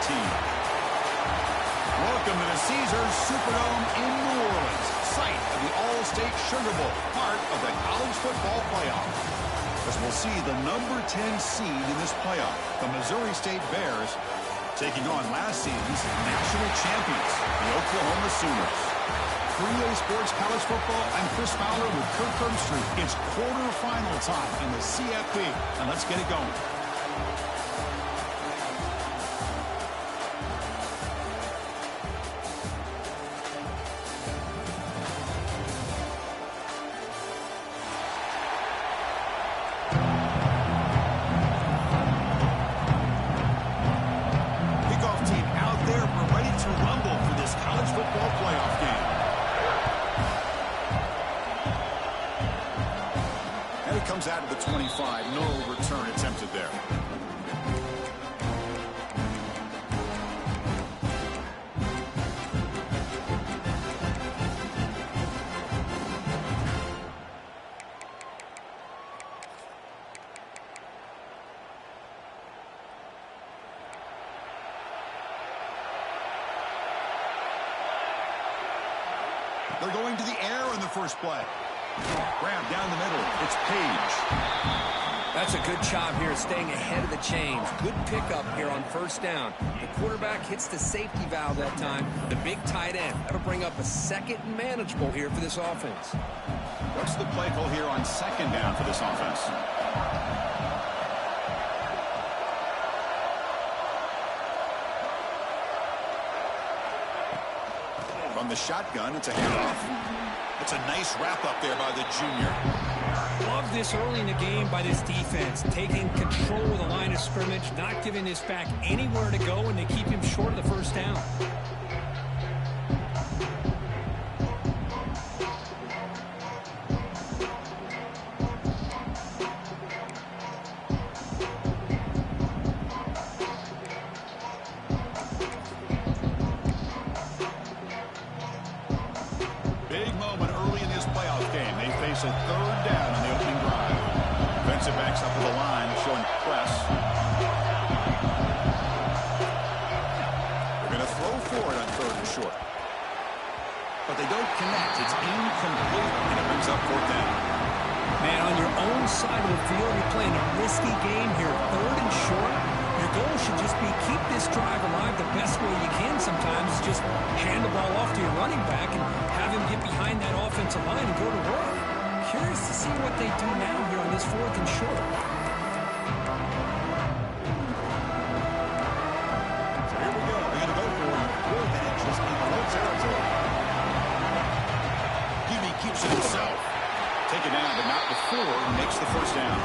team. Welcome to the Caesars Superdome in New Orleans, site of the All-State Sugar Bowl, part of the college football playoff. As we'll see the number 10 seed in this playoff, the Missouri State Bears, taking on last season's national champions, the Oklahoma Sooners. 3A Sports College Football, I'm Chris Fowler with Kirk Herbstreit. It's quarterfinal time in the CFP, and let's get it going. Kickoff team out there. We're ready to rumble for this college football playoff game. Comes out of the 25. No return attempted there. They're going to the air in the first play. Grab down the middle. It's Page. That's a good job here staying ahead of the chains. Good pickup here on first down. The quarterback hits the safety valve that time. The big tight end. That'll bring up a second and manageable here for this offense. What's the play call here on second down for this offense? From the shotgun, it's a handoff. It's a nice wrap-up there by the junior. Love this early in the game by this defense. Taking control of the line of scrimmage, not giving this back anywhere to go, and they keep him short of the first down. A third down on the opening drive. Defensive backs up to the line, showing press. They're going to throw for it on third and short. But they don't connect. It's incomplete, and it brings up fourth down. Man, on your own side of the field, you're playing a risky game here. Third and short. Your goal should just be keep this drive alive the best way you can sometimes. Just hand the ball off to your running back and have him get behind that offensive line and go to work. Curious to see what they do now here on this fourth and short. So here we go. They're going to go for 4th and inches in the low territory. QB keeps it himself. Take it down, but not before he makes the first down.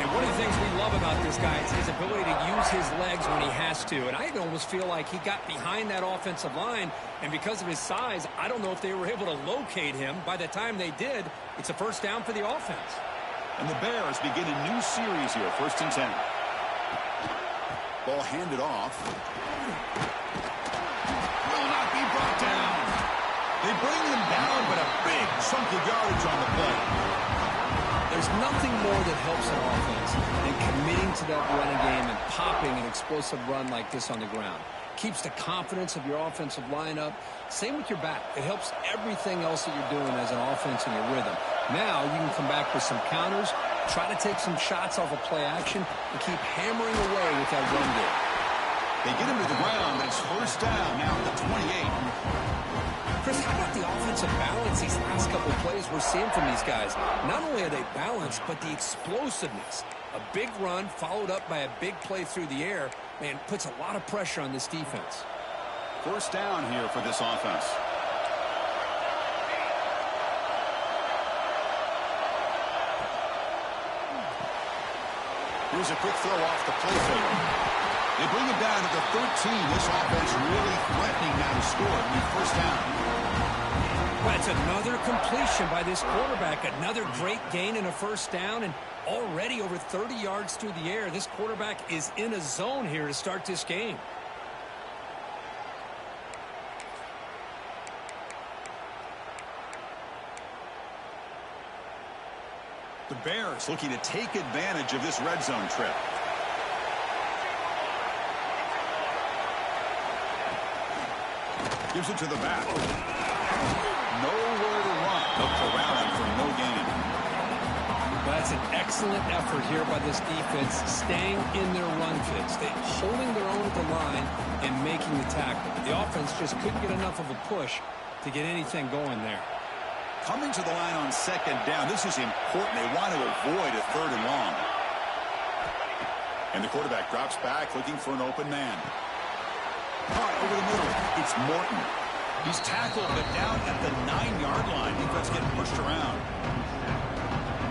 And one of the things we love about this guy is his ability to use his legs when he has to. And I almost feel like he got behind that offensive line, and because of his size, I don't know if they were able to locate him. By the time they did, it's a first down for the offense. And the Bears begin a new series here, 1st and 10. Ball handed off. Will not be brought down. They bring them down, but a big chunk of yardage on the play. There's nothing more that helps an offense than committing to that running game and popping an explosive run like this on the ground. Keeps the confidence of your offensive lineup. Same with your back. It helps everything else that you're doing as an offense in your rhythm. Now you can come back with some counters, try to take some shots off of play action, and keep hammering away with that run game. They get him to the ground, and it's first down now at the 28. Chris, how about the offensive balance these last couple of plays we're seeing from these guys? Not only are they balanced, but the explosiveness. A big run followed up by a big play through the air, man, puts a lot of pressure on this defense. First down here for this offense. Here's a quick throw off the play fake. They bring it down to the 13. This offense really threatening now to score the first down. That's another completion by this quarterback. Another great gain in a first down, and already over 30 yards through the air. This quarterback is in a zone here to start this game. The Bears looking to take advantage of this red zone trip. Gives it to the back. Nowhere to run. They'll corral him for no gain. That's an excellent effort here by this defense, staying in their run fits. They're holding their own at the line and making the tackle. The offense just couldn't get enough of a push to get anything going there. Coming to the line on second down, this is important. They want to avoid a third and long. And the quarterback drops back, looking for an open man. Caught over the middle. It's Morton. He's tackled, but down at the 9-yard line. Defense getting pushed around.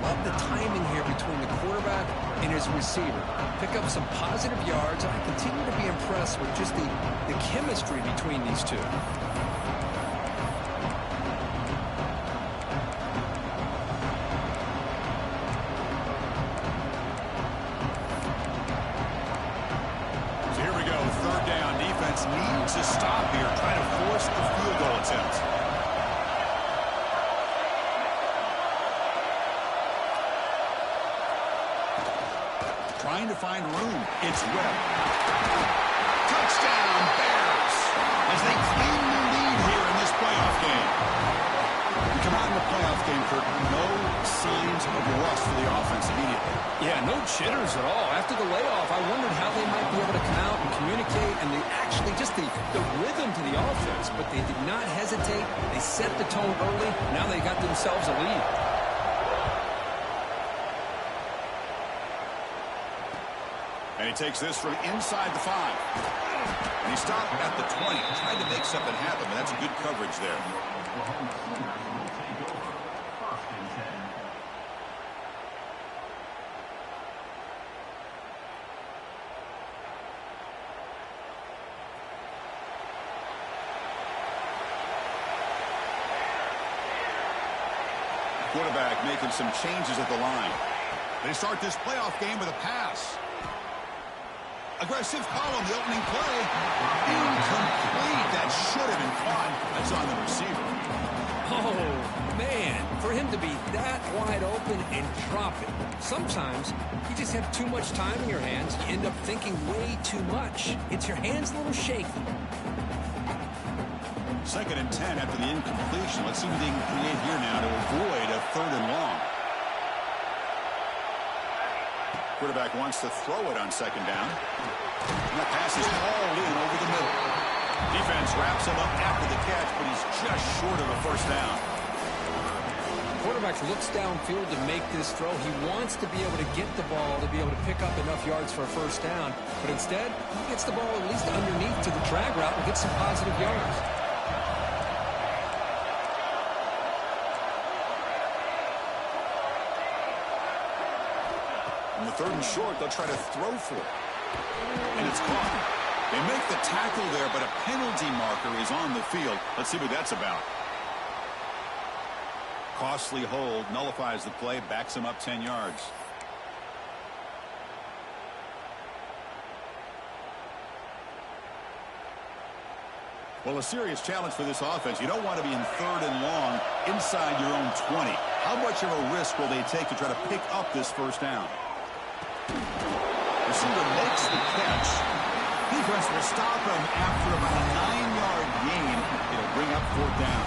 Love the timing here between the quarterback and his receiver. Pick up some positive yards. I continue to be impressed with just the chemistry between these two. Needs to stop here, trying to force a field goal attempt. Trying to find room. It's Webb. Touchdown, Bears, as they claim the lead here in this playoff game. We come out in the playoff game, Kirk, no signs of rust for the offense immediately. Yeah, no jitters at all. After the layoff, I wondered how they might be able to come out and communicate, and just the rhythm to the offense, but they did not hesitate. They set the tone early. Now they got themselves a lead. And he takes this from inside the 5. And he stopped at the 20, trying to make something happen, but that's good coverage there. Quarterback making some changes at the line. They start this playoff game with a pass. Aggressive call on the opening play. Incomplete. That should have been caught. That's on the receiver. Oh, man. For him to be that wide open and drop it. Sometimes you just have too much time in your hands. You end up thinking way too much. It's your hands a little shaky. 2nd and 10 after the incompletion. Let's see what they can create here now to avoid a 3rd and long. Quarterback wants to throw it on 2nd down. And that pass is hauled in over the middle. Defense wraps him up after the catch, but he's just short of a 1st down. Quarterback looks downfield to make this throw. He wants to be able to get the ball to be able to pick up enough yards for a 1st down. But instead, he gets the ball at least underneath to the drag route and gets some positive yards. On the 3rd and short, they'll try to throw for it. And it's caught. They make the tackle there, but a penalty marker is on the field. Let's see what that's about. Costly hold, nullifies the play, backs him up 10 yards. Well, a serious challenge for this offense. You don't want to be in 3rd and long inside your own 20. How much of a risk will they take to try to pick up this 1st down? Receiver makes the catch. Defense will stop him after about a 9-yard gain. It'll bring up 4th down.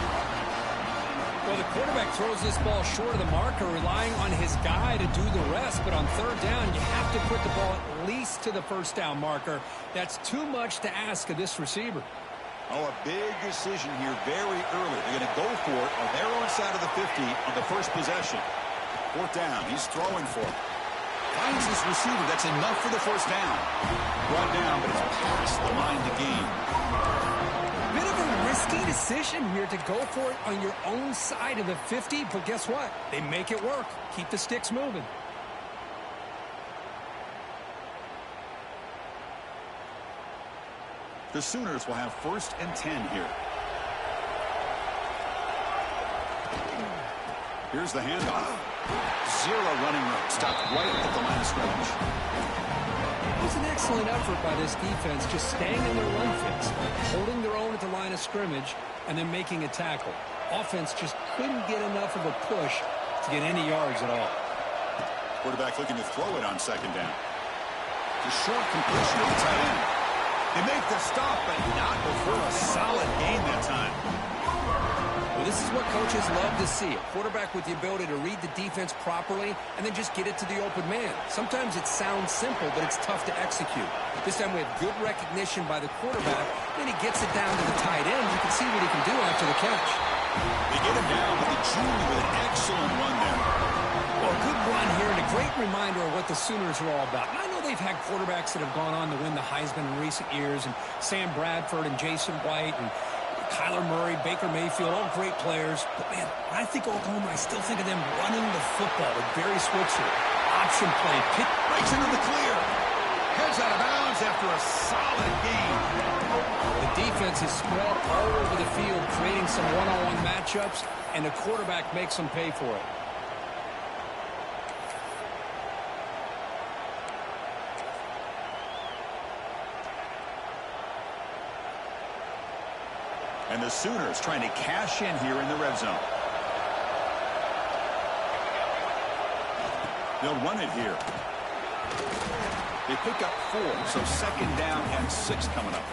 Well, the quarterback throws this ball short of the marker, relying on his guy to do the rest. But on 3rd down, you have to put the ball at least to the 1st down marker. That's too much to ask of this receiver. Oh, a big decision here very early. They're going to go for it on their own side of the 50 on the 1st possession. 4th down. He's throwing for it. Finds his receiver. That's enough for the 1st down. Brought down, but it's past the line to gain. Bit of a risky decision here to go for it on your own side of the 50, but guess what? They make it work. Keep the sticks moving. The Sooners will have 1st and 10 here. Here's the handoff. 0 running room. Stopped right at the line of scrimmage. It was an excellent effort by this defense, just staying in their run fits, holding their own at the line of scrimmage, and then making a tackle. Offense just couldn't get enough of a push to get any yards at all. Quarterback looking to throw it on 2nd down. The short completion of the tight end. They make the stop, but not before a solid gain that time. Well, this is what coaches love to see. A quarterback with the ability to read the defense properly and then just get it to the open man. Sometimes it sounds simple, but it's tough to execute. This time we have good recognition by the quarterback. Then he gets it down to the tight end. You can see what he can do after the catch. They get him down with the junior with an excellent run there. Well, good run here and a great reminder of what the Sooners are all about. And I know they've had quarterbacks that have gone on to win the Heisman in recent years, and Sam Bradford and Jason White and Kyler Murray, Baker Mayfield, all great players. But, man, when I think Oklahoma, I still think of them running the football with Barry Switzer. Option play. Breaks into the clear. Heads out of bounds after a solid gain. The defense is spread all over the field, creating some one-on-one matchups, and the quarterback makes them pay for it. And the Sooners trying to cash in here in the red zone. They'll run it here. They pick up 4, so second down and 6 coming up.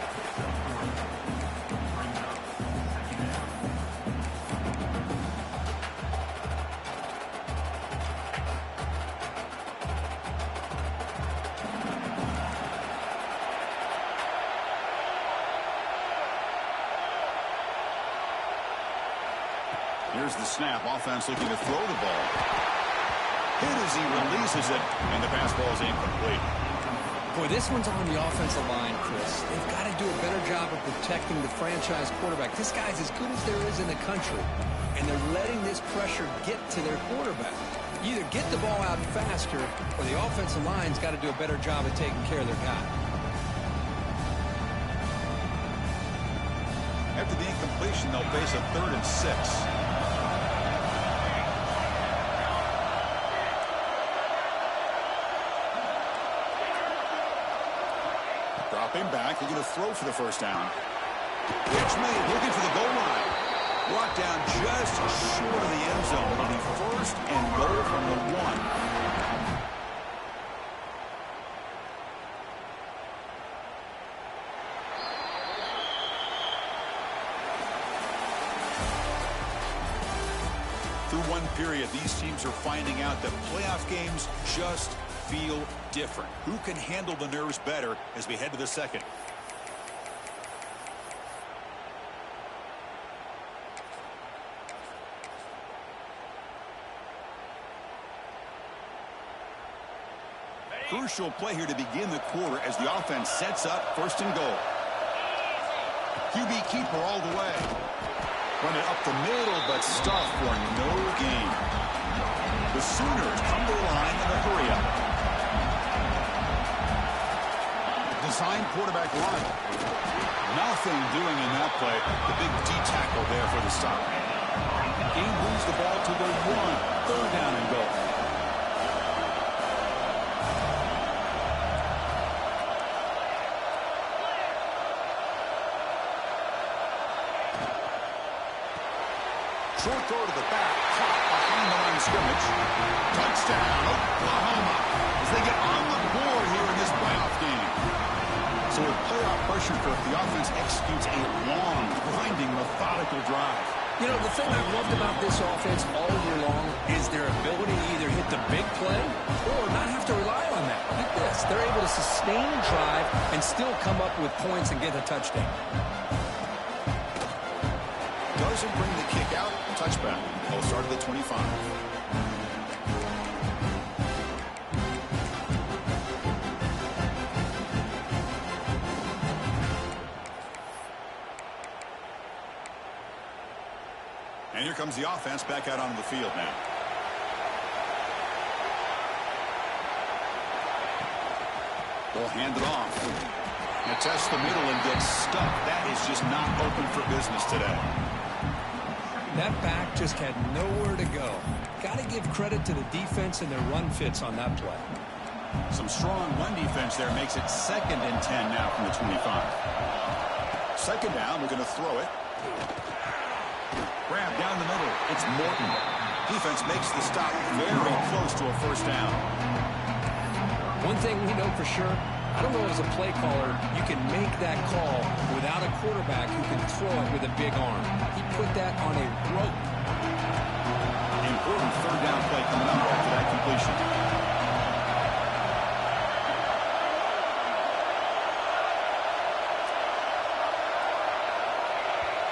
Here's the snap. Offense looking to throw the ball. Hit as he releases it, and the pass ball is incomplete. Boy, this one's on the offensive line, Chris. They've got to do a better job of protecting the franchise quarterback. This guy's as good as there is in the country, and they're letting this pressure get to their quarterback. You either get the ball out faster, or the offensive line's got to do a better job of taking care of their guy. After the incompletion, they'll face a 3rd and 6. Dropping back, they're going to throw for the first down. Pitch made, looking for the goal line. Brought down just short of the end zone. It'll be 1st and goal from the 1. Through one period, these teams are finding out that playoff games just feel different. Who can handle the nerves better as we head to the second? Crucial play here to begin the quarter as the offense sets up 1st and goal. QB keeper all the way. Run it up the middle, but stuffed for no gain. The Sooners come to the line in a hurry-up. Design quarterback run. Nothing doing in that play. The big D tackle there for the stop. Game moves the ball to the 1. 3rd down and goal. Short throw to the back, caught behind the line of scrimmage. Touchdown, Oklahoma, as they get on the board here in this playoff game. So with playoff pressure, the offense executes a long, grinding, methodical drive. You know, the thing I've loved about this offense all year long is their ability to either hit the big play or not have to rely on that. Look at this. They're able to sustain a drive and still come up with points and get a touchdown. Doesn't bring the kick out. Touchback. They'll start at the 25. And here comes the offense back out onto the field now. They'll hand it off. And test the middle and get stuck. That is just not open for business today. That back just had nowhere to go. Got to give credit to the defense and their run fits on that play. Some strong run defense there makes it 2nd and 10 now from the 25. 2nd down, we're going to throw it. Grab down the middle. It's Morton. Defense makes the stop very close to a 1st down. One thing we know for sure, I don't know as a play caller you can make that call without a quarterback who can throw it with a big arm. He put that on a rope. Important third down play coming up after that completion.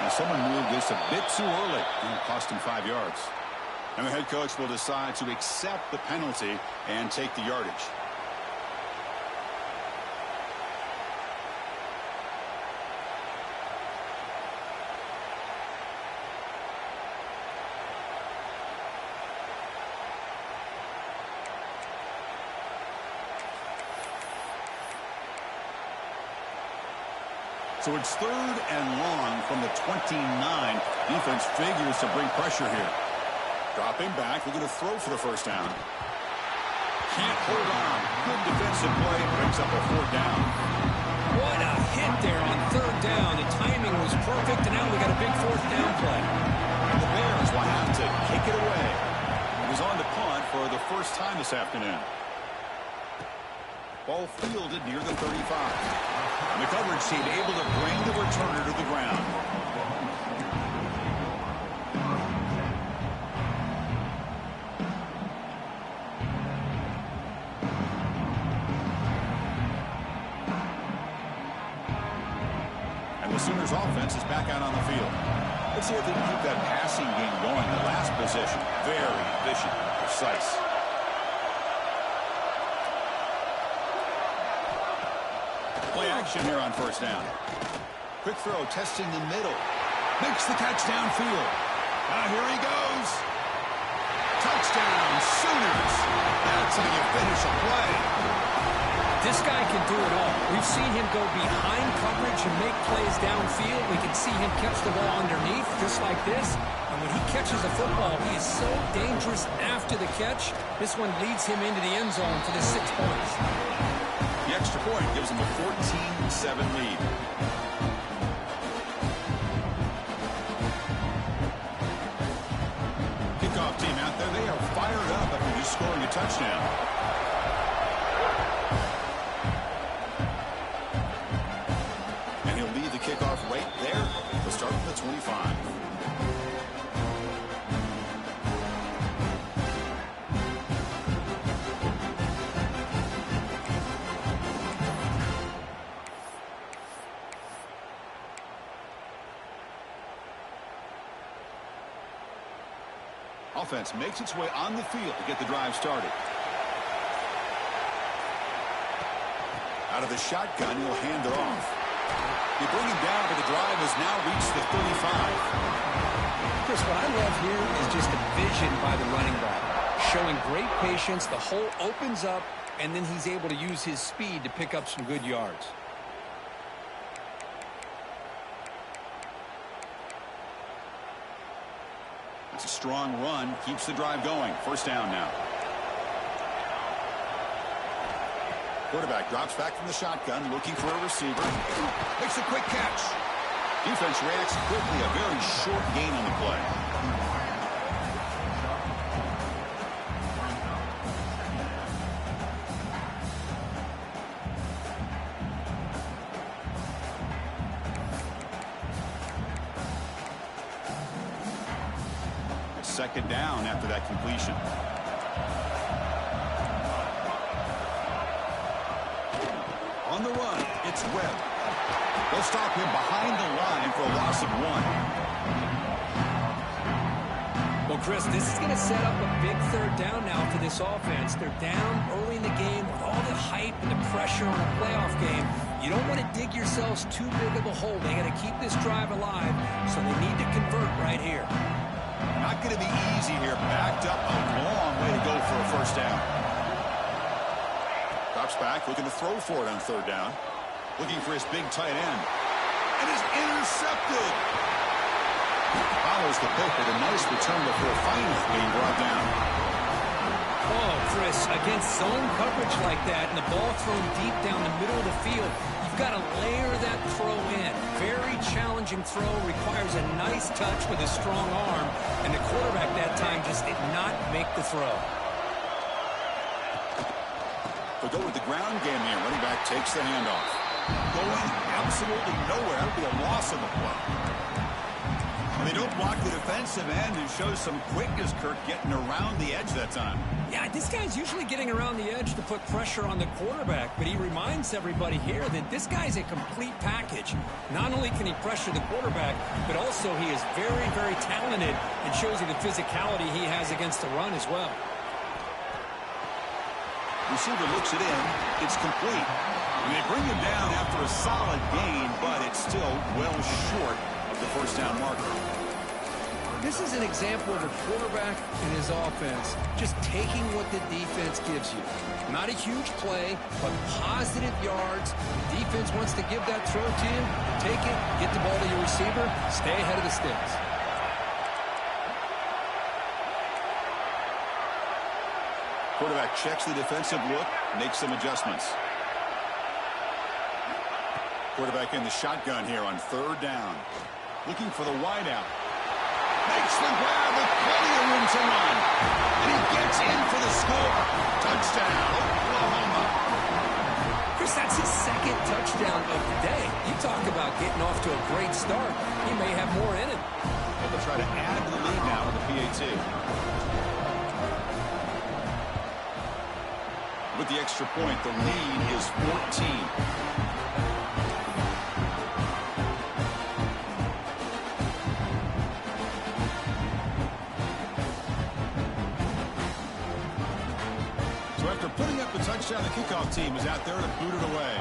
Now someone moved this a bit too early and it cost him 5 yards. And the head coach will decide to accept the penalty and take the yardage. So it's 3rd and long from the 29. Defense figures to bring pressure here. Dropping back, we're going to throw for the first down. Can't hold on. Good defensive play, brings up a 4th down. What a hit there on 3rd down. The timing was perfect, and now we got a big 4th down play. And the Bears will have to kick it away. He was on the punt for the first time this afternoon. Ball fielded near the 35. And the coverage team able to bring the returner to the ground. And the Sooners offense is back out on the field. Let's see if they can keep that passing game going. The last possession, very efficient, precise. Play action here on first down. Quick throw, testing the middle. Makes the catch downfield. Here he goes. Touchdown, Sooners. That's how you finish a play. This guy can do it all. We've seen him go behind coverage and make plays downfield. We can see him catch the ball underneath, just like this. And when he catches a football, he is so dangerous after the catch. This one leads him into the end zone for the 6 points. The extra point gives them a 14-7 lead. Kickoff team out there. They are fired up after just scoring a touchdown. And he'll lead the kickoff right there. We'll start from the 25. Offense makes its way on the field to get the drive started. Out of the shotgun, he'll hand it off. They bring him down, but the drive has now reached the 35. Chris, what I love here is just the vision by the running back. Showing great patience, the hole opens up, and then he's able to use his speed to pick up some good yards. It's a strong run, keeps the drive going. First down now. Quarterback drops back from the shotgun, looking for a receiver. Makes a quick catch. Defense reacts quickly, a very short gain on the play. Second down after that completion. On the run, it's Webb. They'll stop him behind the line for a loss of 1. Well, Chris, this is going to set up a big 3rd down now for this offense. They're down early in the game with all the hype and the pressure on a playoff game. You don't want to dig yourselves too big of a hole. They got to keep this drive alive, so they need to convert right here. Not going to be easy here. Backed up, a long way to go for a first down. Drops back, looking to throw for it on 3rd down. Looking for his big tight end. And is intercepted. Follows the pick with a nice return before finally being brought down. Oh, Chris, against zone coverage like that and the ball thrown deep down the middle of the field, you've got to layer that throw in. Very challenging throw, requires a nice touch with a strong arm, and the quarterback that time just did not make the throw. They'll go with the ground game here. Running back takes the handoff. Going absolutely nowhere. That'll be a loss of the play. And they don't block the defensive end and shows some quickness, Kirk, getting around the edge that time. Yeah, this guy's usually getting around the edge to put pressure on the quarterback, but he reminds everybody here that this guy's a complete package. Not only can he pressure the quarterback, but also he is very, very talented and shows you the physicality he has against the run as well. Receiver looks it in. It's complete. And they bring him down after a solid gain, but it's still well short of the first down marker. This is an example of a quarterback and his offense just taking what the defense gives you. Not a huge play, but positive yards. The defense wants to give that throw to you. Take it, get the ball to your receiver, stay ahead of the sticks. Quarterback checks the defensive look, makes some adjustments. Quarterback in the shotgun here on third down. Looking for the wideout. Makes the grab with plenty of room to run. And he gets in for the score. Touchdown, Oklahoma. Chris, that's his second touchdown of the day. You talk about getting off to a great start. He may have more in it. Well, they'll try to add to the lead now with the PAT. With the extra point, the lead is 14. Putting up the touchdown, the kickoff team is out there to boot it away.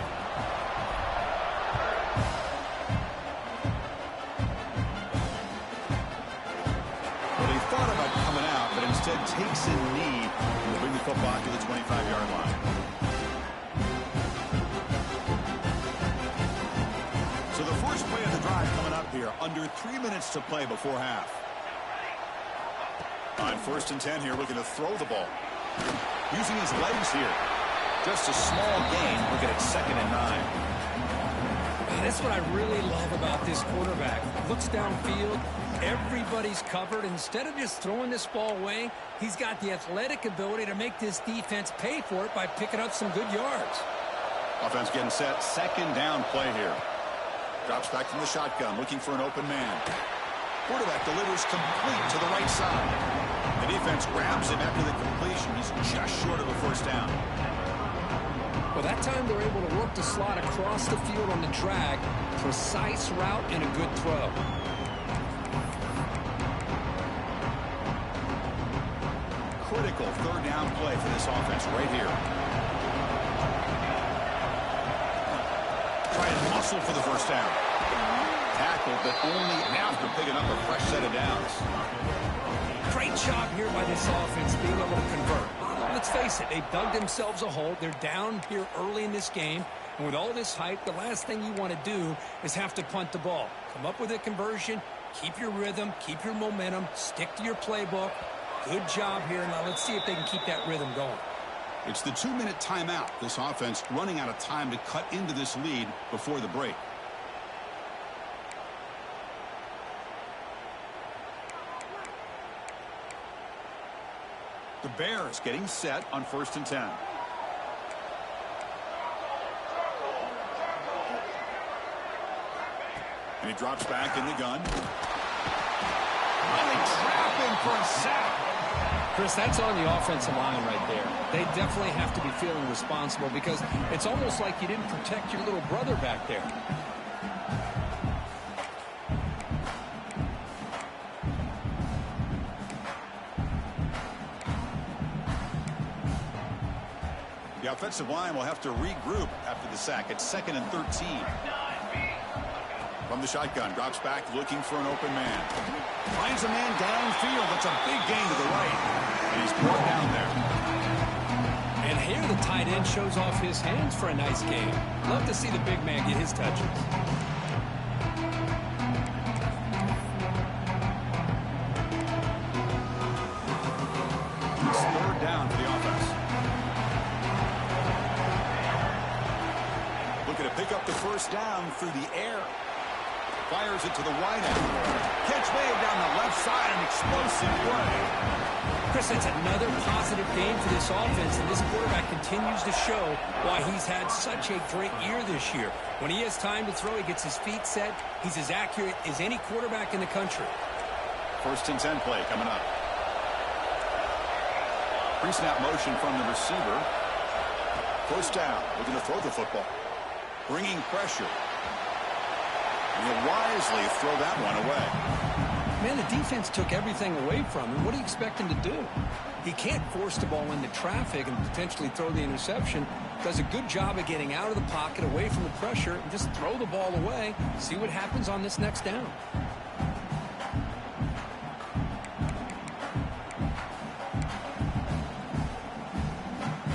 Well, he thought about coming out, but instead takes a knee to bring the football to the 25-yard line. So the first play of the drive coming up here, under 3 minutes to play before half. On 1st and 10 here, looking to throw the ball. Using his legs here. Just a small gain. Looking at 2nd and 9. Man, that's what I really love about this quarterback. Looks downfield. Everybody's covered. Instead of just throwing this ball away, he's got the athletic ability to make this defense pay for it by picking up some good yards. Offense getting set. 2nd down play here. Drops back from the shotgun. Looking for an open man. Quarterback delivers complete to the right side. The defense grabs him after the completion. He's just short of a first down. Well, that time they're able to work the slot across the field on the drag. Precise route and a good throw. Critical 3rd down play for this offense right here. Try and muscle for the first down. Tackled, but only after picking up a fresh set of downs. Great job here by this offense being able to convert. Let's face it, they've dug themselves a hole. They're down here early in this game. And with all this hype, the last thing you want to do is have to punt the ball. Come up with a conversion, keep your rhythm, keep your momentum, stick to your playbook. Good job here. Now let's see if they can keep that rhythm going. It's the 2-minute timeout. This offense running out of time to cut into this lead before the break. The Bears getting set on 1st and 10. And he drops back in the gun. And they trap him for a sack. Chris, that's on the offensive line right there. They definitely have to be feeling responsible because it's almost like you didn't protect your little brother back there. The offensive line will have to regroup after the sack. It's 2nd and 13. From the shotgun, drops back looking for an open man. Finds a man downfield. That's a big gain to the right. And he's brought down there. And here the tight end shows off his hands for a nice game. Love to see the big man get his touches. It's 3rd down for the offense. Looking to pick up the first down through the air. Fires it to the wideout. Catch made down the left side, an explosive play. Chris, that's another positive game for this offense, and this quarterback continues to show why he's had such a great year this year. When he has time to throw, he gets his feet set. He's as accurate as any quarterback in the country. 1st and 10 play coming up. Pre-snap motion from the receiver. First down. Looking to throw the football. Bringing pressure. And he'll wisely throw that one away. Man, the defense took everything away from him. What do you expect him to do? He can't force the ball into traffic and potentially throw the interception. Does a good job of getting out of the pocket, away from the pressure, and just throw the ball away. See what happens on this next down.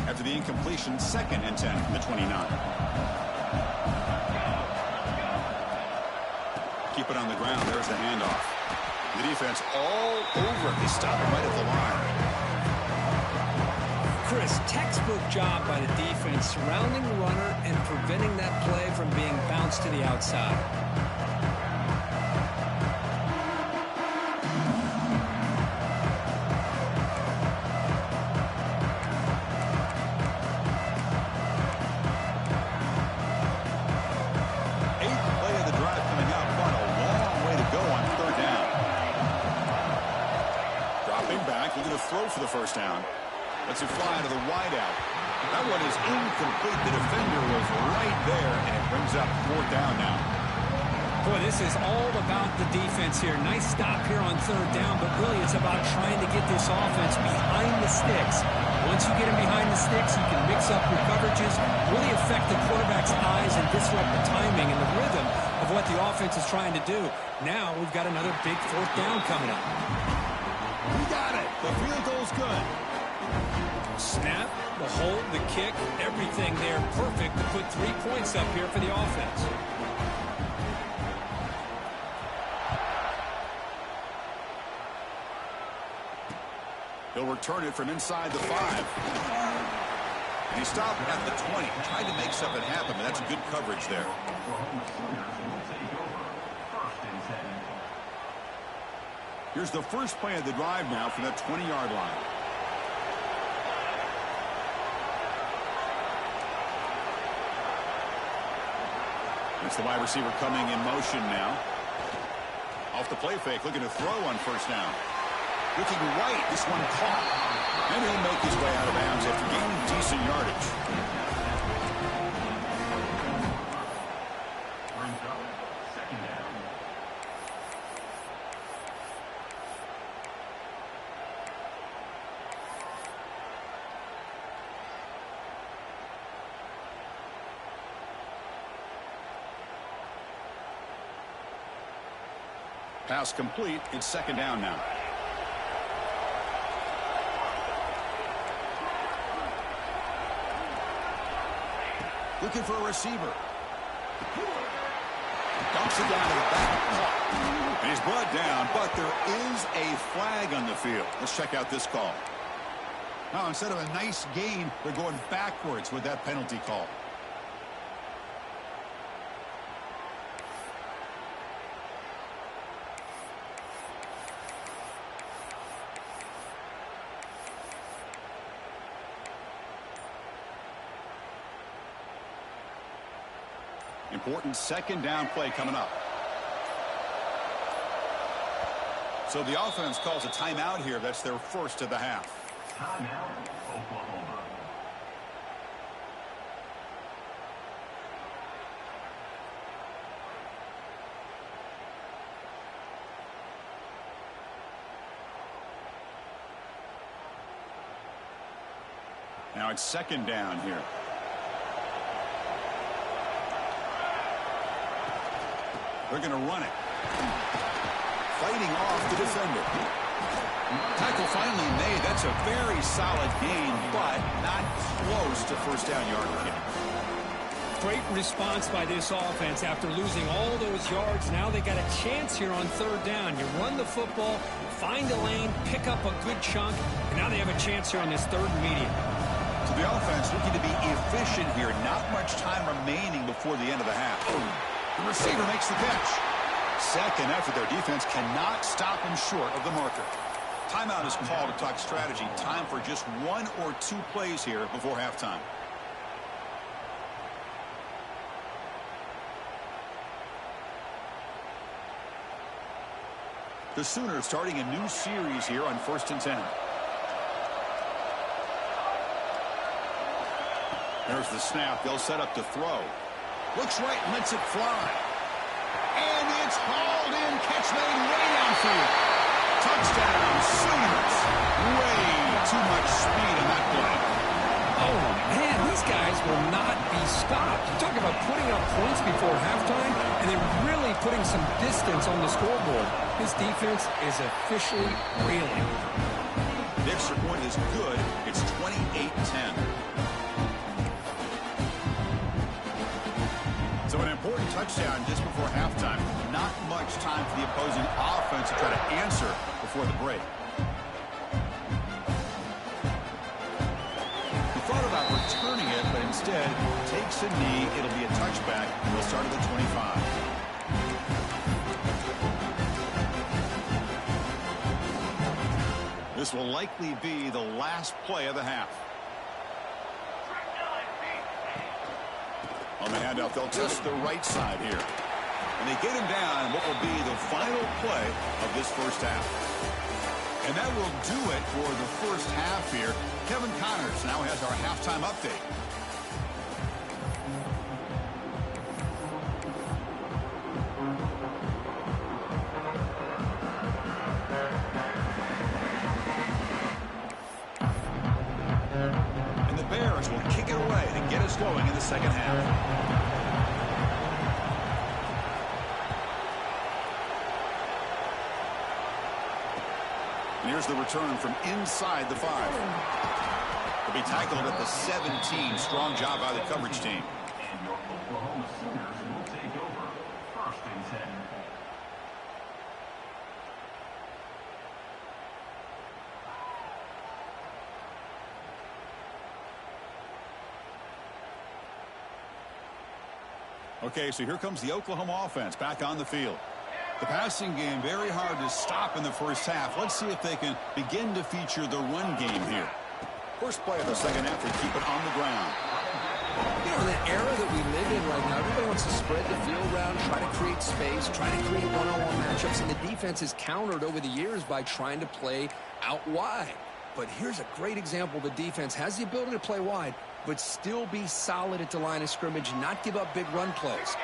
After the incompletion, 2nd and 10 from the 29. Keep it on the ground. There's the handoff. The defense all over it. They stop him right at the line. Chris, textbook job by the defense surrounding the runner and preventing that play from being bounced to the outside. Throw for the first down. Lets it fly to the wideout. That one is incomplete. The defender was right there, and it brings up 4th down now. Boy, this is all about the defense here. Nice stop here on 3rd down, but really it's about trying to get this offense behind the sticks. Once you get him behind the sticks, you can mix up your coverages, really affect the quarterback's eyes and disrupt the timing and the rhythm of what the offense is trying to do. Now we've got another big 4th down coming up. We got it. The field goal's good. Snap, the hold, the kick, everything there perfect to put 3 points up here for the offense. He'll return it from inside the 5. And he stopped at the 20. Tried to make something happen, but that's good coverage there. Here's the first play of the drive now from that 20-yard line. It's the wide receiver coming in motion now. Off the play fake, looking to throw on 1st down. Looking right, this one caught. And he'll make his way out of bounds after gaining decent yardage. Pass complete. It's 2nd down now. Looking for a receiver. Dumps it down to the back. And he's brought down, but there is a flag on the field. Let's check out this call. Now, instead of a nice gain, they're going backwards with that penalty call. Important 2nd down play coming up. So the offense calls a timeout here. That's their first of the half. Timeout, Oklahoma. Now it's 2nd down here. They're going to run it. Fighting off the defender. Tackle finally made. That's a very solid gain, but not close to 1st down yardage. Great response by this offense after losing all those yards. Now they got a chance here on 3rd down. You run the football, find a lane, pick up a good chunk, and now they have a chance here on this 3rd and medium. So the offense looking to be efficient here. Not much time remaining before the end of the half. The receiver makes the catch. 2nd after their defense cannot stop him short of the marker. Timeout is called to talk strategy. Time for just 1 or 2 plays here before halftime. The Sooners starting a new series here on 1st and 10. There's the snap. They'll set up to throw. Looks right and lets it fly. And it's hauled in. Catch made way downfield. Touchdown, Sooners. Way too much speed on that play. Oh, man, these guys will not be stopped. You talk about putting up points before halftime and then really putting some distance on the scoreboard. This defense is officially reeling. The extra point is good. It's 28-10. So an important touchdown just before halftime. Not much time for the opposing offense to try to answer before the break. He thought about returning it, but instead takes a knee. It'll be a touchback. He'll start at the 25. This will likely be the last play of the half. On the handoff, they'll test the right side here. And they get him down in what will be the final play of this first half. And that will do it for the first half here. Kevin Connors now has our halftime update. And the Bears will kick it away to get us going in the second half. Here's the return from inside the 5. He'll be tackled at the 17. Strong job by the coverage team. And your Oklahoma Sooners will take over 1st and 10. Okay, so here comes the Oklahoma offense back on the field. The passing game very hard to stop in the first half. Let's see if they can begin to feature the run game here. First play of the second half, they keep it on the ground. You know, the era that we live in right now, everybody wants to spread the field around, try to create space, try to create one-on-one matchups, and the defense is countered over the years by trying to play out wide. But here's a great example. The defense has the ability to play wide, but still be solid at the line of scrimmage, not give up big run plays.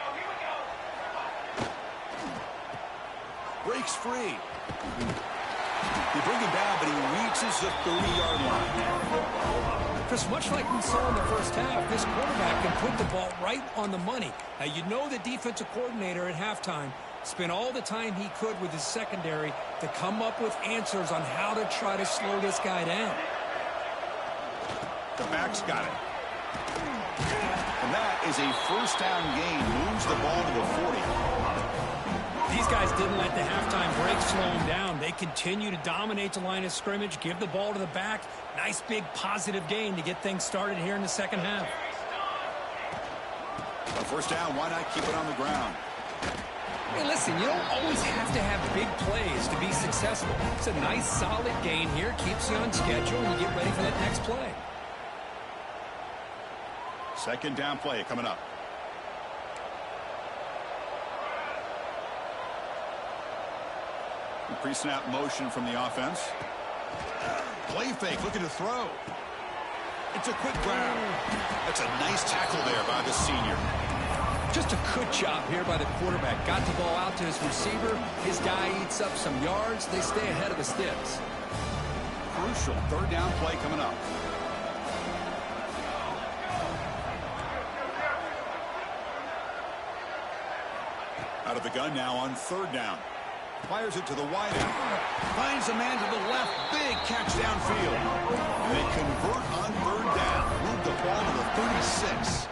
Breaks free. They bring him down, but he reaches the 30-yard line. Chris, much like we saw in the first half, this quarterback can put the ball right on the money. Now, you know the defensive coordinator at halftime spent all the time he could with his secondary to come up with answers on how to try to slow this guy down. The back's got it. And that is a first down gain. Moves the ball to the 40. These guys didn't let the halftime break slow them down. They continue to dominate the line of scrimmage, give the ball to the back. Nice big positive gain to get things started here in the second half. A first down, why not keep it on the ground? Hey, listen, you don't always have to have big plays to be successful. It's a nice, solid gain here. Keeps you on schedule, and you get ready for that next play. Second down play coming up. Pre-snap motion from the offense. Play fake, looking to throw. It's a quick grab. That's a nice tackle there by the senior. Just a good job here by the quarterback. Got the ball out to his receiver. His guy eats up some yards. They stay ahead of the sticks. Crucial third down play coming up. Out of the gun now on third down. Fires it to the wide end. Finds a man to the left. Big catch downfield. And they convert on third down. Move the ball to the 36.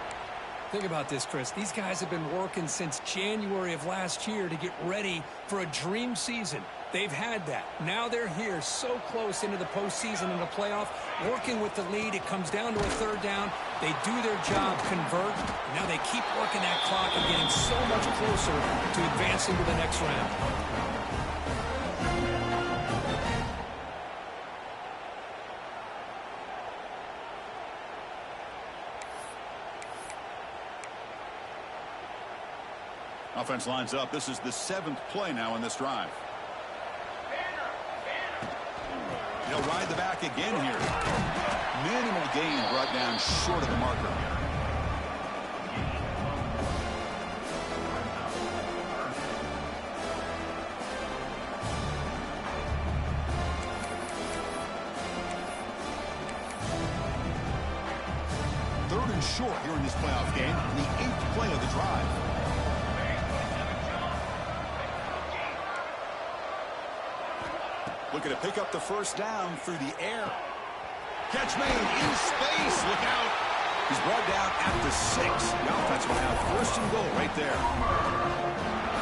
Think about this, Chris. These guys have been working since January of last year to get ready for a dream season. They've had that. Now they're here so close into the postseason and the playoff, working with the lead. It comes down to a third down. They do their job, convert. Now they keep working that clock and getting so much closer to advancing to the next round. Offense lines up. This is the 7th play now in this drive. He'll ride the back again here. Minimal gain brought down short of the marker. Third and short here in this playoff game. The 8th play of the drive. Looking to pick up the first down through the air. Catch made in space. Look out. He's brought down at the 6. The offense will have first and goal right there.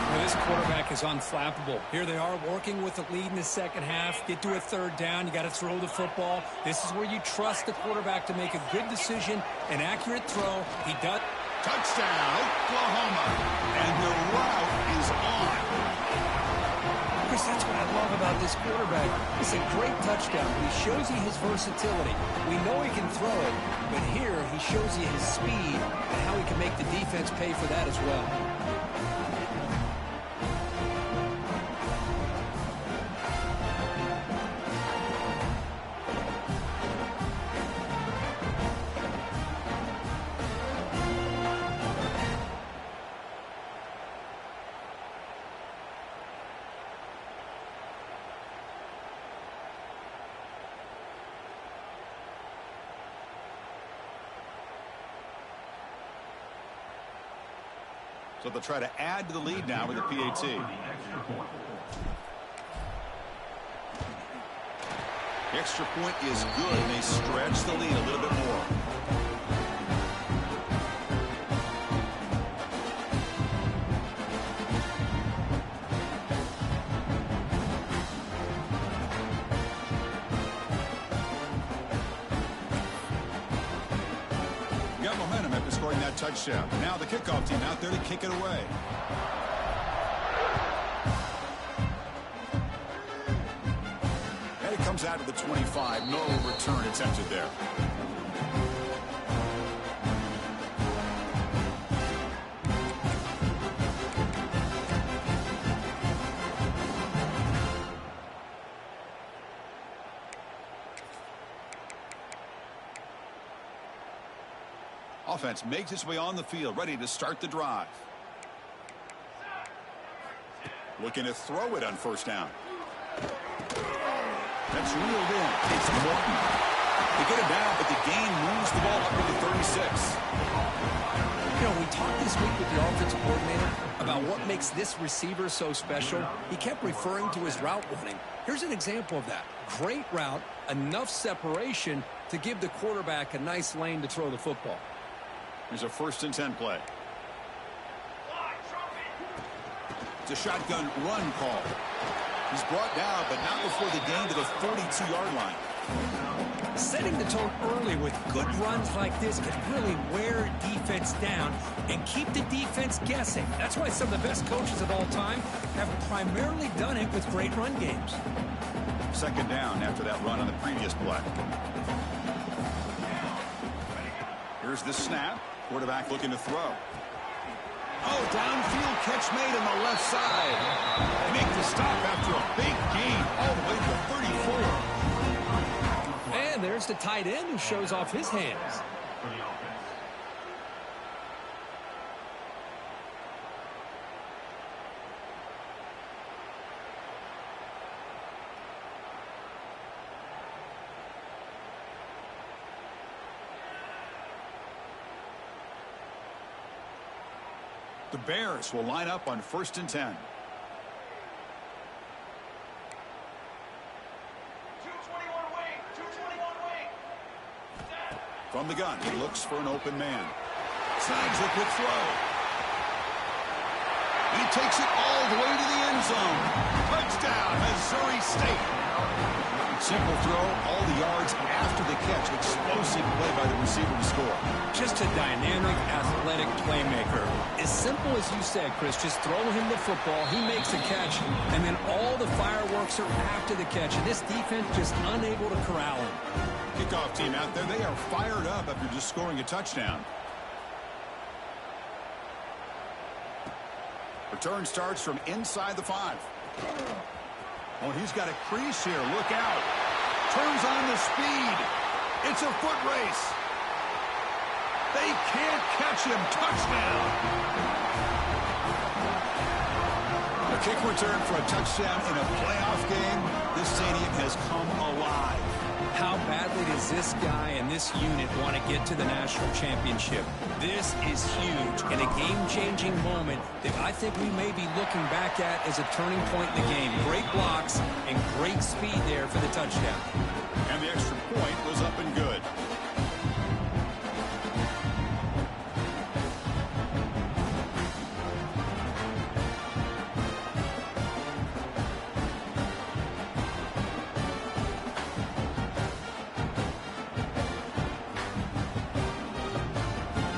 Well, this quarterback is unflappable. Here they are working with the lead in the second half. Get to a third down. You got to throw the football. This is where you trust the quarterback to make a good decision, an accurate throw. He does. Touchdown, Oklahoma. And the route is on. Chris, that's what I love about this quarterback. It's a great touchdown. He shows you his versatility. We know he can throw it, but here he shows you his speed and how he can make the defense pay for that as well. So they'll try to add to the lead now with a PAT. The extra point is good, and they stretch the lead a little bit more. Got momentum after scoring that touchdown. Now the kickoff team out there to kick it away. And it comes out to the 25. No return attempted there. Offense makes its way on the field, ready to start the drive. Looking to throw it on first down. That's reeled in. It's Morton. They get it down, but the gain moves the ball up to the 36. You know, we talked this week with the offensive coordinator about what makes this receiver so special. He kept referring to his route running. Here's an example of that. Great route, enough separation to give the quarterback a nice lane to throw the football. Here's a 1st and 10 play. It's a shotgun run call. He's brought down, but not before the gain to the 42-yard line. Setting the tone early with good runs like this can really wear defense down and keep the defense guessing. That's why some of the best coaches of all time have primarily done it with great run games. 2nd down after that run on the previous play. Here's the snap. Quarterback looking to throw. Oh, downfield catch made on the left side. They make the stop after a big gain all the way to 34. And there's the tight end who shows off his hands. The Bears will line up on 1st and 10. From the gun, he looks for an open man. Snags a quick throw. He takes it all the way to the end zone. Touchdown, Missouri State. Simple throw, all the yards after the catch. Explosive play by the receiver to score. Just a dynamic, athletic playmaker. As simple as you said, Chris, just throw him the football, he makes a catch, and then all the fireworks are after the catch. And this defense just unable to corral him. Kickoff team out there, they are fired up after just scoring a touchdown. Return starts from inside the 5. Oh, he's got a crease here. Look out. Turns on the speed. It's a foot race. They can't catch him. Touchdown. A kick return for a touchdown in a playoff game. This stadium has come alive. How badly does this guy and this unit want to get to the national championship? This is huge and a game-changing moment that I think we may be looking back at as a turning point in the game. Great blocks and great speed there for the touchdown. And the extra point was up and good.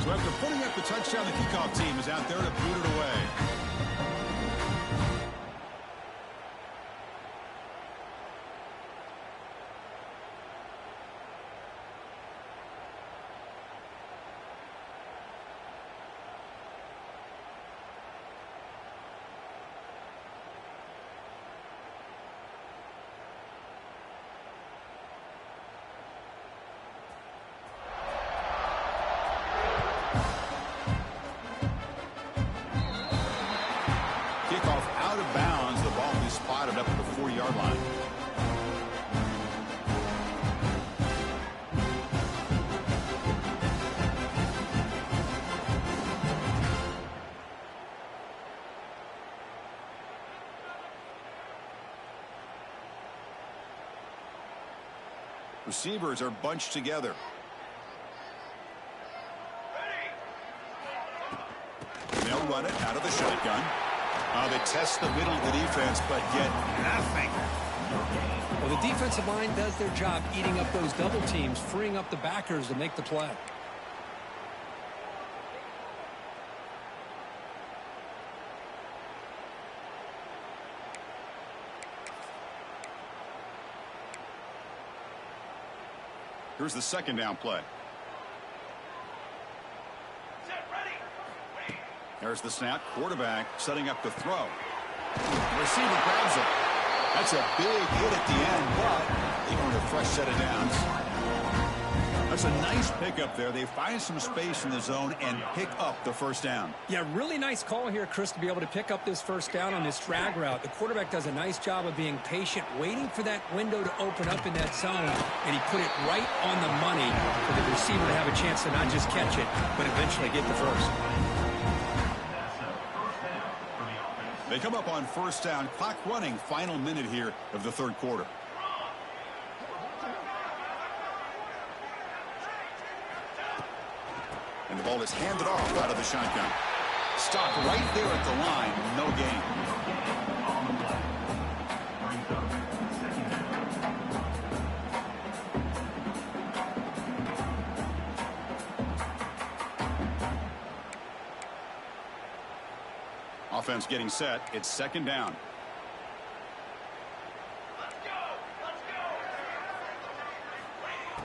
So after putting up the touchdown, the kickoff team is out there to boot it away. Kickoff out of bounds. The ball will be spotted up at the 4-yard line. Receivers are bunched together. They'll run it out of the shotgun. They test the middle of the defense, but get nothing. Well, the defensive line does their job eating up those double teams, freeing up the backers to make the play. Here's the second down play. There's the snap. Quarterback setting up the throw. Receiver grabs it. That's a big hit at the end, but they earn a fresh set of downs. That's a nice pickup there. They find some space in the zone and pick up the first down. Yeah, really nice call here, Chris, to be able to pick up this first down on this drag route. The quarterback does a nice job of being patient, waiting for that window to open up in that zone, and he put it right on the money for the receiver to have a chance to not just catch it, but eventually get the first. They come up on first down. Clock running. Final minute here of the third quarter. And the ball is handed off out of the shotgun. Stopped right there at the line. No gain. Offense getting set. It's second down.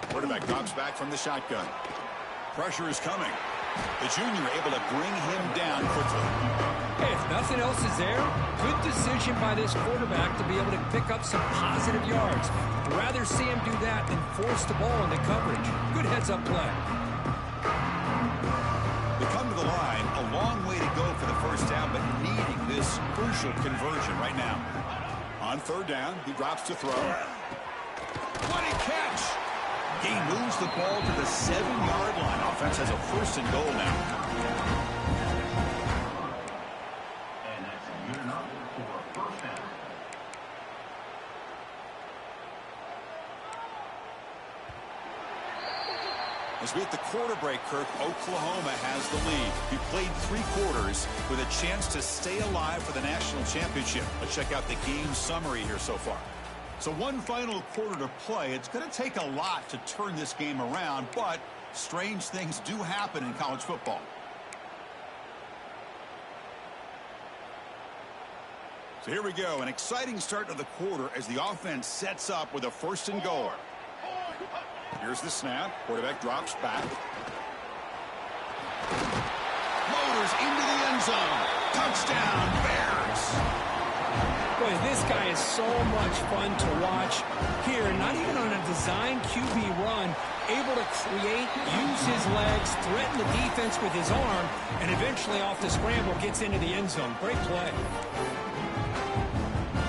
Quarterback drops back from the shotgun. Pressure is coming. The junior able to bring him down quickly. Hey, if nothing else is there, good decision by this quarterback to be able to pick up some positive yards. I'd rather see him do that than force the ball into coverage. Good heads-up play. They come to the line. A long way to go for the first down, but needing this crucial conversion right now. On third down, he drops to throw. What a catch! He moves the ball to the 7-yard line. Offense has a first and goal now. And that's good enough for a first down. As we hit the quarter break, Kirk, Oklahoma has the lead. We played 3 quarters with a chance to stay alive for the national championship. Let's check out the game summary here so far. So one final quarter to play. It's going to take a lot to turn this game around, but strange things do happen in college football. So here we go. An exciting start to the quarter as the offense sets up with a first and goal. Here's the snap. Quarterback drops back. Motors into the end zone. Touchdown, Boy, this guy is so much fun to watch. Here, not even on a design QB run, able to create, use his legs, threaten the defense with his arm, and eventually off the scramble gets into the end zone. Great play.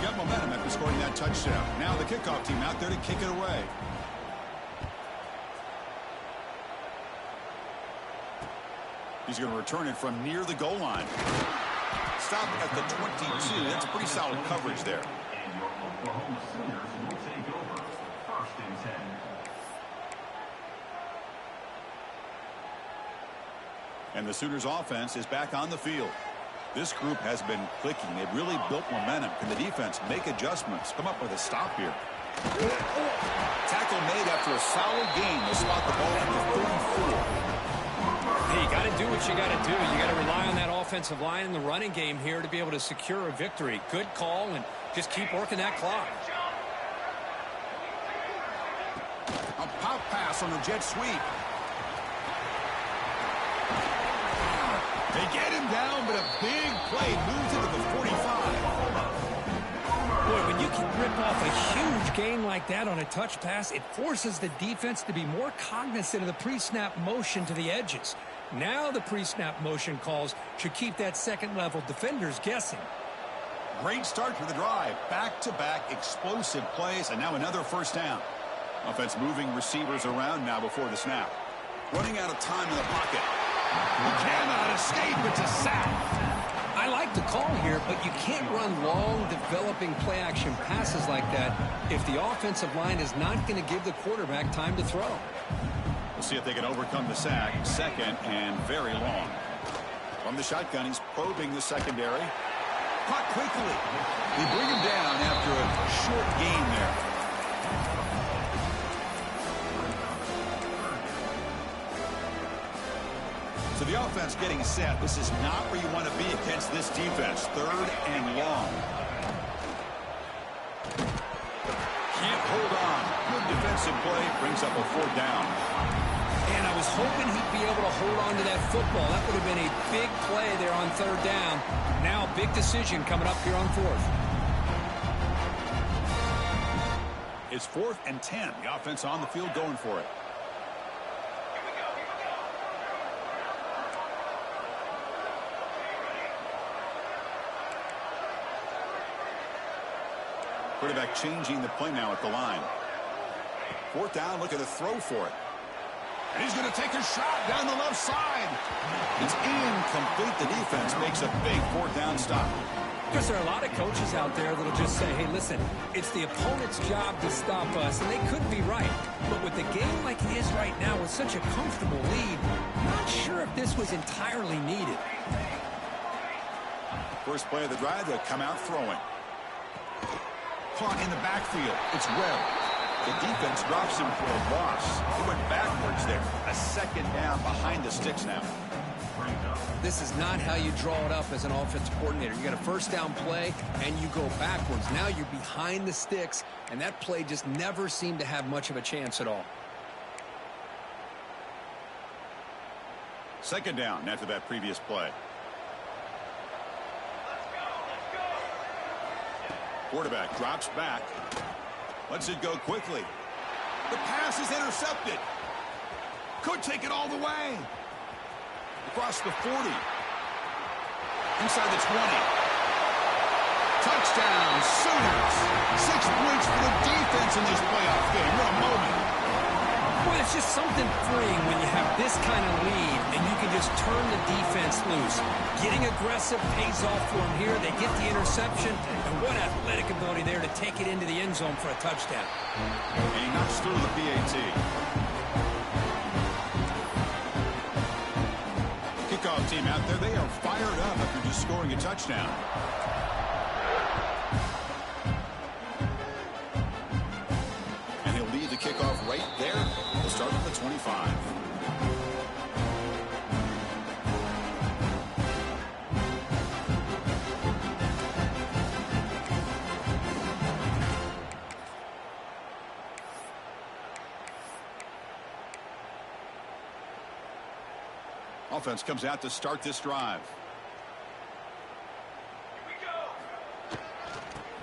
Got momentum after scoring that touchdown. Now the kickoff team out there to kick it away. He's going to return it from near the goal line. Stop at the 22. That's pretty solid coverage there. And your Oklahoma Sooners will take over 1st and 10. And the Sooners offense is back on the field. This group has been clicking. They've really built momentum. Can the defense make adjustments? Come up with a stop here. Tackle made after a solid gain. They spot the ball at the 34. Hey, you got to do what you got to do. You got to rely on that offensive line in the running game here to be able to secure a victory. Good call, and just keep working that clock. A pop pass on the jet sweep. They get him down, but a big play moves into the 45. Boy, when you can rip off a huge gain like that on a touch pass, it forces the defense to be more cognizant of the pre-snap motion to the edges. Now the pre-snap motion calls should keep that second-level defenders guessing. Great start for the drive. Back-to-back explosive plays, and now another first down. Offense moving receivers around now before the snap. Running out of time in the pocket. He cannot escape. It's a sack. I like the call here, but you can't run long, developing play-action passes like that if the offensive line is not going to give the quarterback time to throw. We'll see if they can overcome the sack. Second and very long. From the shotgun, he's probing the secondary. Caught quickly. They bring him down after a short gain there. So the offense getting set. This is not where you want to be against this defense. Third and long. Can't hold on. Good defensive play. Brings up a 4th down. And I was hoping he'd be able to hold on to that football. That would have been a big play there on 3rd down. Now a big decision coming up here on 4th. It's 4th and 10. The offense on the field going for it. Quarterback changing the play now at the line. 4th down, look at the throw for it. And he's going to take a shot down the left side. It's incomplete. The defense makes a big 4th down stop. Because there are a lot of coaches out there that'll just say, hey, listen, it's the opponent's job to stop us, and they could be right. But with the game like it is right now with such a comfortable lead, I'm not sure if this was entirely needed. First play of the drive, they'll come out throwing. Caught in the backfield. It's Webb. The defense drops him for a loss. He went backwards there. A 2nd down behind the sticks now. This is not how you draw it up as an offensive coordinator. You got a 1st down play, and you go backwards. Now you're behind the sticks, and that play just never seemed to have much of a chance at all. 2nd down after that previous play. Quarterback drops back. Lets it go quickly. The pass is intercepted. Could take it all the way. Across the 40. Inside the 20. Touchdown, Sooners. 6 points for the defense in this playoff game. What a moment. Boy, it's just something freeing when you have this kind of lead and you can just turn the defense loose. Getting aggressive pays off for them here. They get the interception, and what athletic ability there to take it into the end zone for a touchdown. And he knocks through the PAT. Kickoff team out there, they are fired up after just scoring a touchdown. And he'll lead the kickoff right there. We'll start with the 25. Offense comes out to start this drive.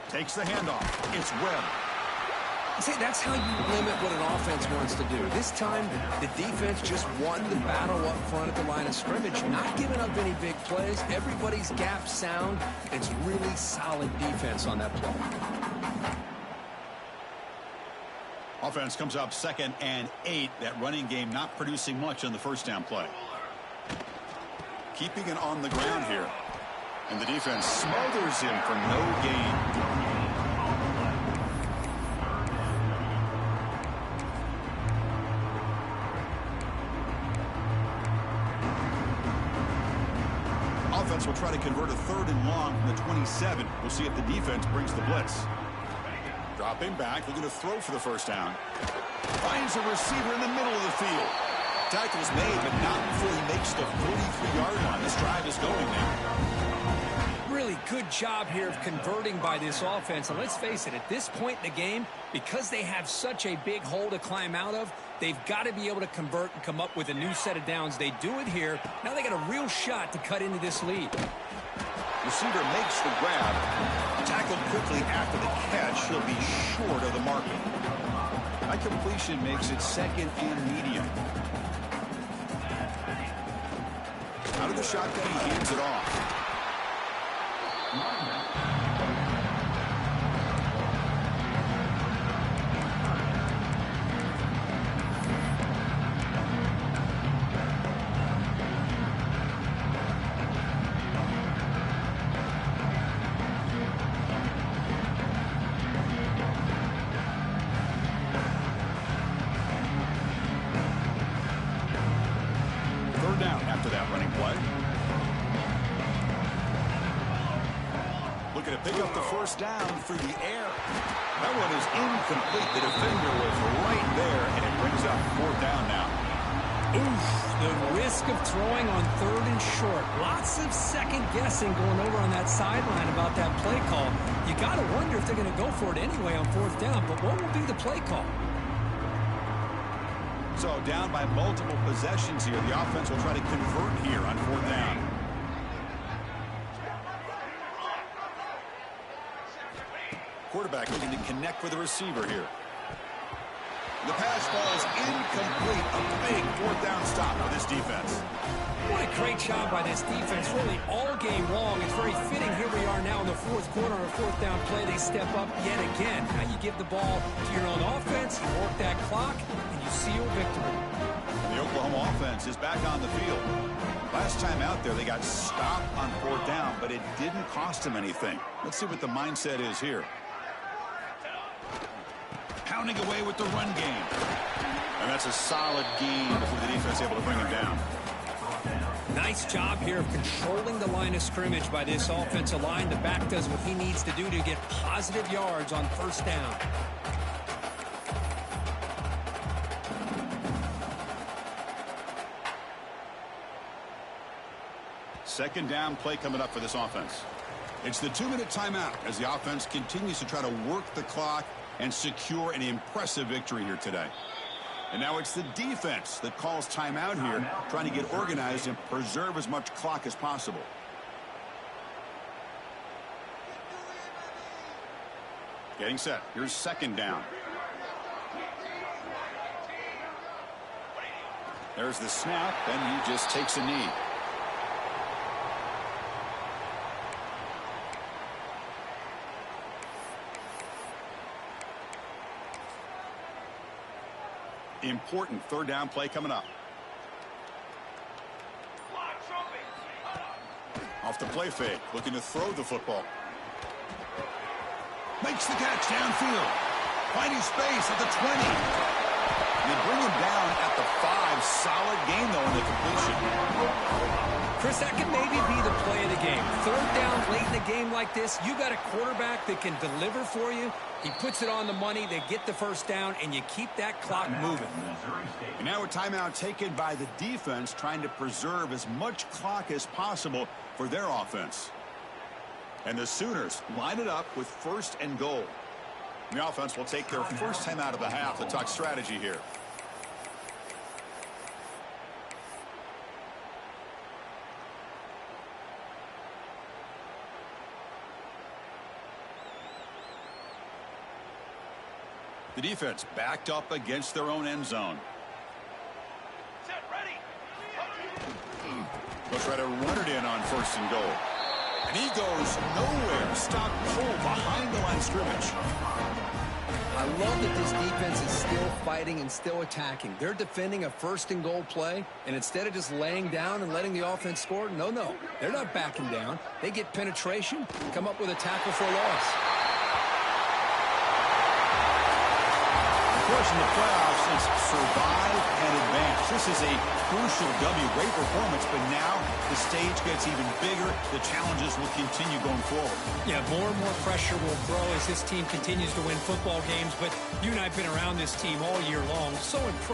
Takes the handoff. It's Webb. See, that's how you limit what an offense wants to do. This time, the defense just won the battle up front at the line of scrimmage, not giving up any big plays. Everybody's gap sound. It's really solid defense on that play. Offense comes up 2nd and 8. That running game not producing much on the first down play. Keeping it on the ground here. And the defense smothers him for no gain. Offense will try to convert a 3rd and long from the 27. We'll see if the defense brings the blitz. Dropping back, looking to throw for the first down. Finds a receiver in the middle of the field. Tackle's made, but not before he makes the 43-yard line. This drive is going now. Really good job here of converting by this offense. And let's face it, at this point in the game, because they have such a big hole to climb out of, they've got to be able to convert and come up with a new set of downs. They do it here. Now they got a real shot to cut into this lead. Receiver makes the grab. Tackled quickly after the catch. He'll be short of the marker. That completion makes it 2nd and medium. Out of the shotgun, he hands it off. Down after that running play. Looking to pick up the first down through the air. That one is incomplete. The defender was right there, and it brings up 4th down now. Oof, the risk of throwing on 3rd and short. Lots of second guessing going over on that sideline about that play call. You got to wonder if they're going to go for it anyway on 4th down, but what will be the play call? So down by multiple possessions here. The offense will try to convert here on 4th down. Quarterback looking to connect with the receiver here. The pass falls incomplete. A big 4th down stop for this defense. What a great job by this defense, really all game long. It's very fitting. Here we are now in the 4th quarter on a 4th down play. They step up yet again. Now you give the ball to your own offense, you work that clock, and you seal victory. The Oklahoma offense is back on the field. Last time out there, they got stopped on 4th down, but it didn't cost them anything. Let's see what the mindset is here. Pounding away with the run game. And that's a solid gain before the defense able to bring him down. Nice job here of controlling the line of scrimmage by this offensive line. The back does what he needs to do to get positive yards on 1st down. Second down play coming up for this offense. It's the 2-minute timeout as the offense continues to try to work the clock and secure an impressive victory here today. And now it's the defense that calls timeout here, trying to get organized and preserve as much clock as possible. Getting set. Here's 2nd down. There's the snap, and he just takes a knee. Important 3rd down play coming up. Off the play fake, looking to throw the football. Makes the catch downfield. Finding space at the 20. They bring him down at the 5. Solid gain, though, in the completion. Chris, that can maybe be the play of the game. 3rd down late in a game like this, you got a quarterback that can deliver for you. He puts it on the money, they get the first down, and you keep that clock moving. And now a timeout taken by the defense, trying to preserve as much clock as possible for their offense. And the Sooners line it up with 1st and goal. The offense will take their first time out of the half to talk strategy here. The defense backed up against their own end zone. Set, ready. They'll try to run it in on 1st and goal. And he goes nowhere. Stop cold behind the line of scrimmage. I love that this defense is still fighting and still attacking. They're defending a 1st and goal play, and instead of just laying down and letting the offense score, no. They're not backing down. They get penetration, come up with a tackle for a loss. Of course, in the playoffs, it's survive and advance. This is a crucial W. Great performance, but now the stage gets even bigger. The challenges will continue going forward. Yeah, more and more pressure will grow as this team continues to win football games, but you and I have been around this team all year long. So impressed.